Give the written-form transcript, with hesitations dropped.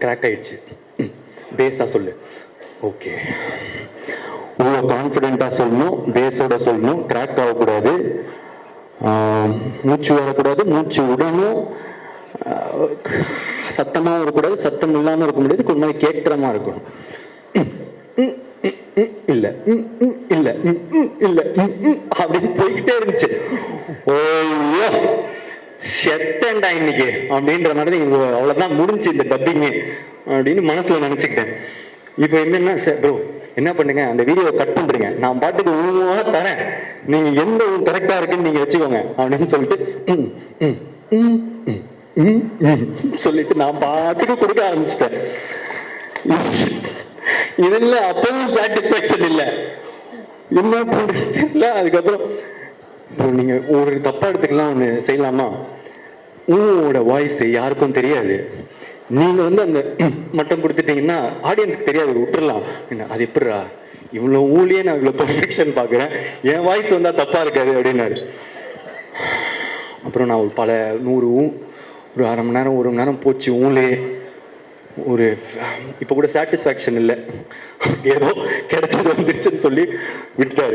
Crack ஆயிடுச்சு. பேஸாக சொல்லு. ஓகே, இவ்வளோ கான்ஃபிடென்ட்டாக சொல்லணும், பேஸோட சொல்லணும், கிராக் ஆகக்கூடாது, மூச்சு வரக்கூடாது, மூச்சு விடணும், சத்தமாக வரக்கூடாது, சத்தம் இல்லாமல் இருக்க முடியாது, கொஞ்சம் மாதிரி கேட்குறமா இருக்கணும். இல்லை இல்லை இல்லை அப்படின்னு போய்கிட்டே இருந்துச்சு. ஓய்யோ செத்தேன்டா இன்னைக்கு அப்படின்ற மாதிரி அவ்வளோதான் முடிஞ்சு இந்த டப்பிங்கு அப்படின்னு மனசுல நினச்சிக்கிட்டேன். இப்போ என்னன்னா, சார் ப்ரோ என்ன பண்ணுங்க, அந்த வீடியோவை கட் பண்ணுறீங்க, நான் பாட்டுக்கு ஊழா தரேன், நீங்க எந்த கரெக்டாக இருக்குன்னு நீங்க வச்சுக்கோங்க அப்படின்னு சொல்லிட்டு சொல்லிட்டு நான் பாட்டுக்கு கொடுக்க ஆரம்பிச்சிட்டேன். இதுல அப்பவும் சாட்டிஸ்பாக்சன் இல்லை, என்ன பண்றது. அதுக்கப்புறம் நீங்க ஒரு தப்பா எடுத்துக்கலாம், ஒண்ணு செய்யலாமா, உங்களோட வாய்ஸ் யாருக்கும் தெரியாது, நீங்க அந்த மட்டும் கொடுத்துட்டீங்கன்னா ஆடியன்ஸ்க்கு தெரியாது, விட்டுறலாம். அது எப்படிரா, இவ்வளவு ஊழியே நான் இவ்வளவு பெர்ஃபெக்ஷன் பாக்குறேன், என் வாய்ஸ் வந்தா தப்பா இருக்காது அப்படின்னாரு. அப்புறம் நான் பல 100 ஒரு அரை மணி நேரம் 1 மணி நேரம் போச்சு ஊழே. ஒரு இப்போ கூட சாட்டிஸ்ஃபேக்ஷன் இல்லை, ஏதோ கிடைச்சது வந்துருச்சுன்னு சொல்லி விட்டுட்டாரு.